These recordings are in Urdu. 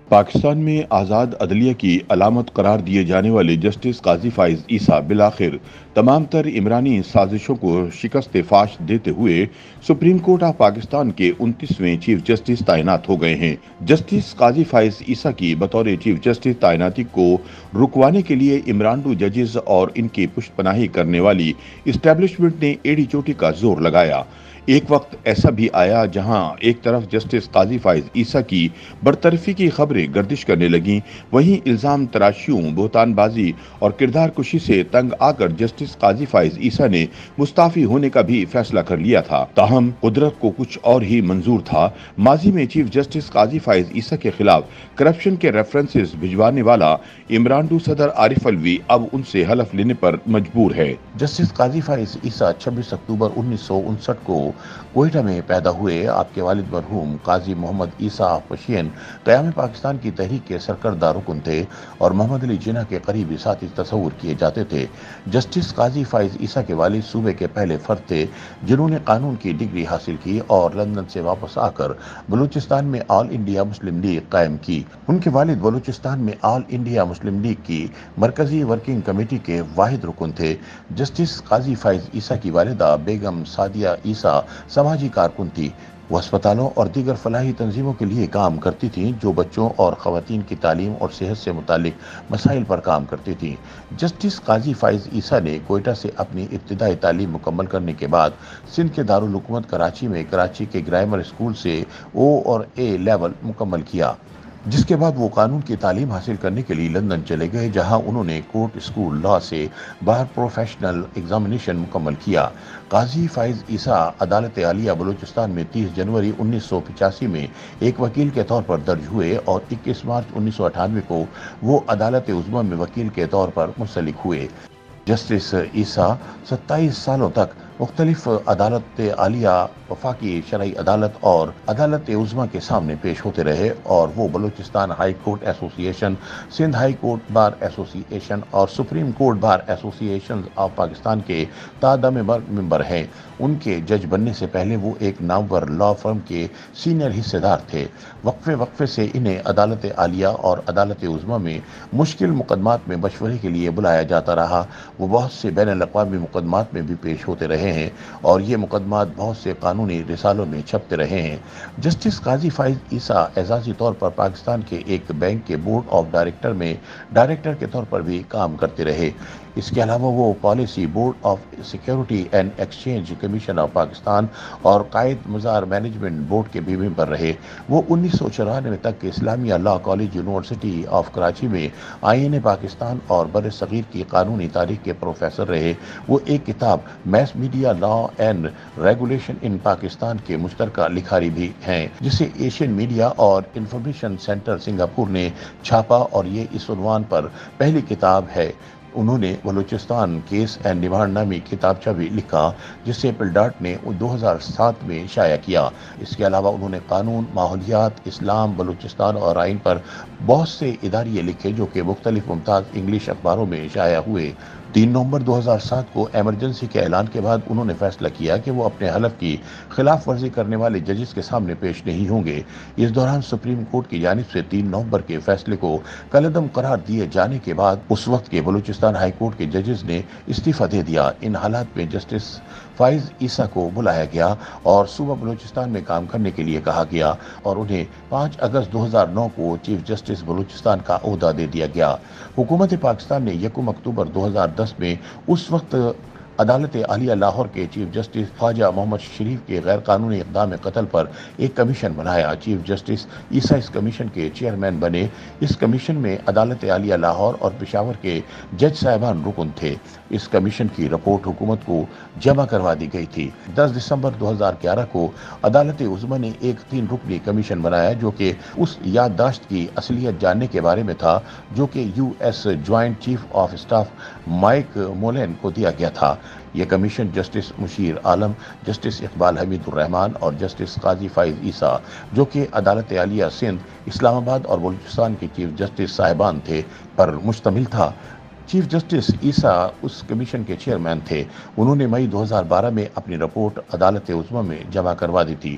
پاکستان میں آزاد عدلیہ کی علامت قرار دیے جانے والے جسٹس قاضی فائز عیسیٰ بالآخر تمام تر عمرانی سازشوں کو شکست فاش دیتے ہوئے سپریم کورٹ آف پاکستان کے 29ویں چیف جسٹس تعینات ہو گئے ہیں۔ جسٹس قاضی فائز عیسیٰ کی بطور چیف جسٹس تعیناتی کو رکوانے کے لیے عمرانڈو ججز اور ان کی پشت پناہی کرنے والی اسٹیبلشمنٹ نے ایڑی چوٹی کا زور لگایا۔ ایک وقت ایسا بھی آیا جہاں ایک طرف جسٹس قاضی فائز عیسیٰ کی برطرفی کی خبریں گردش کرنے لگیں، وہیں الزام تراشیوں، بہتان بازی اور کردار کشی سے تنگ آ کر جسٹس قاضی فائز عیسیٰ نے مستعفی ہونے کا بھی فیصلہ کر لیا تھا۔ تاہم قدرت کو کچھ اور ہی منظور تھا۔ ماضی میں چیف جسٹس قاضی فائز عیسیٰ کے خلاف کرپشن کے ریفرنسز بھجوانے والا عمرانڈو صدر عارف الوی اب ان سے حلف لینے پر مجبور ہے۔ جسٹس قاضی فائز عیسیٰ 26 اکتوبر 1959 کو کوئٹہ میں پیدا ہوئے۔ آپ کے والد مرحوم قاضی محمد عیسیٰ پشین قیام پاکستان کی تحریک کے سرکردہ رکن تھے اور محمد علی جناح کے قریبی ساتھی تصور کیے جاتے تھے۔ جسٹس قاضی فائز عیسیٰ کے والد صوبے کے پہلے فرد تھے جنہوں نے قانون کی ڈگری حاصل کی اور لندن سے واپس آ کر بلوچستان میں آل انڈیا مسلم لیگ قائم کی۔ ان کے والد بلوچستان میں آل انڈیا مسلم لیگ کی مرکزی ورکنگ کمیٹی کے واحد رکن تھے۔ جسٹس قاضی فائز عیسیٰ کی والدہ بیگم سعدیہ عیسیٰ سماجی کارکن تھی۔ وہ اسپتالوں اور دیگر فلاحی تنظیموں کے لیے کام کرتی تھیں جو بچوں اور خواتین کی تعلیم اور صحت سے متعلق مسائل پر کام کرتی تھیں۔ جسٹس قاضی فائز عیسیٰ نے کوئٹہ سے اپنی ابتدائی تعلیم مکمل کرنے کے بعد سندھ کے دارالحکومت کراچی میں کراچی کے گرامر اسکول سے او اور اے لیول مکمل کیا، جس کے بعد وہ قانون کی تعلیم حاصل کرنے کے لیے لندن چلے گئے جہاں انہوں نے کورٹ اسکول لا سے بار پروفیشنل ایگزامینیشن مکمل کیا۔ قاضی فائز عیسیٰ عدالت عالیہ بلوچستان میں 30 جنوری 1985 میں ایک وکیل کے طور پر درج ہوئے اور 21 مارچ 1998 کو وہ عدالت عظمیٰ میں وکیل کے طور پر منسلک ہوئے۔ جسٹس عیسیٰ 27 سالوں تک مختلف عدالت عالیہ، وفاقی شرعی عدالت اور عدالت عظمیٰ کے سامنے پیش ہوتے رہے اور وہ بلوچستان ہائی کورٹ ایسوسی ایشن، سندھ ہائی کورٹ بار ایسوسی ایشن اور سپریم کورٹ بار ایسوسی ایشن آف پاکستان کے تادم ممبر ہیں۔ ان کے جج بننے سے پہلے وہ ایک نامور لا فرم کے سینئر حصے دار تھے۔ وقفے سے انہیں عدالت عالیہ اور عدالت عظمیٰ میں مشکل مقدمات میں مشورے کے لیے بلایا جاتا رہا۔ وہ بہت سے بین الاقوامی مقدمات میں بھی پیش ہوتے رہے ہیں اور یہ مقدمات بہت سے قانونی رسالوں میں چھپتے رہے ہیں۔ جسٹس قاضی فائز عیسیٰ اعزازی طور پر پاکستان کے ایک بینک کے بورڈ آف ڈائریکٹر میں ڈائریکٹر کے طور پر بھی کام کرتے رہے۔ اس کے علاوہ وہ policy board of security and exchange commission of Pakistan اور قائد مزار مینجمنٹ بورڈ کے بھی ممبر رہے۔ وہ 1994 تک Islamia law college university of Karachi میں آئین پاکستان اور بر صغیر کی قانونی تاریخ کے پروفیسر رہے۔ وہ ایک کتاب mass media law and regulation in Pakistan کے مشترکہ لکھاری بھی ہیں جسے ایشین میڈیا اور انفارمیشن سینٹر سنگاپور نے چھاپا اور یہ اس عنوان پر پہلی کتاب ہے۔ انہوں نے بلوچستان کیس اینڈ ڈیمانڈ نامی کتابچہ بھی لکھا جسے پلڈاٹ نے 2007 میں شائع کیا۔ اس کے علاوہ انہوں نے قانون، ماحولیات، اسلام، بلوچستان اور آئین پر بہت سے اداریے لکھے جو کہ مختلف ممتاز انگلش اخباروں میں شائع ہوئے۔ 3 نومبر 2007 کو ایمرجنسی کے اعلان کے بعد انہوں نے فیصلہ کیا کہ وہ اپنے حلف کی خلاف ورزی کرنے والے ججز کے سامنے پیش نہیں ہوں گے۔ اس دوران سپریم کورٹ کی جانب سے 3 نومبر کے فیصلے کو کالعدم قرار دیے جانے کے بعد اس وقت کے بلوچستان ہائی کورٹ کے ججز نے استعفیٰ دے دیا۔ ان حالات میں جسٹس فائز عیسیٰ کو بلایا گیا اور صوبہ بلوچستان میں کام کرنے کے لیے کہا گیا اور انہیں 5 اگست 2009 کو چیف جسٹس بلوچستان کا عہدہ دے دیا گیا۔ حکومت پاکستان نے 1 اکتوبر 2010 میں اس وقت عدالت عالیہ لاہور کے چیف جسٹس خواجہ محمد شریف کے غیر قانونی اقدام قتل پر ایک کمیشن بنایا۔ چیف جسٹس عیسیٰ اس کمیشن کے چیئرمین بنے۔ اس کمیشن میں عدالت عالیہ لاہور اور پشاور کے جج صاحبان رکن تھے۔ اس کمیشن کی رپورٹ حکومت کو جمع کروا دی گئی تھی۔ 10 دسمبر 2011 کو عدالت عظمیٰ نے ایک 3 رکنی کمیشن بنایا جو کہ اس یادداشت کی اصلیت جاننے کے بارے میں تھا جو کہ U S joint chief of staff Mike Mullen کو دیا گیا تھا۔ یہ کمیشن جسٹس مشیر عالم، جسٹس اقبال حمید الرحمان اور جسٹس قاضی فائز عیسیٰ جو کہ عدالت عالیہ سندھ، اسلام آباد اور بلوچستان کے چیف جسٹس صاحبان تھے پر مشتمل تھا۔ چیف جسٹس عیسیٰ اس کمیشن کے چیئرمین تھے۔ انہوں نے مئی 2012 میں اپنی رپورٹ عدالت عظمیٰ میں جمع کروا دی تھی۔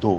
2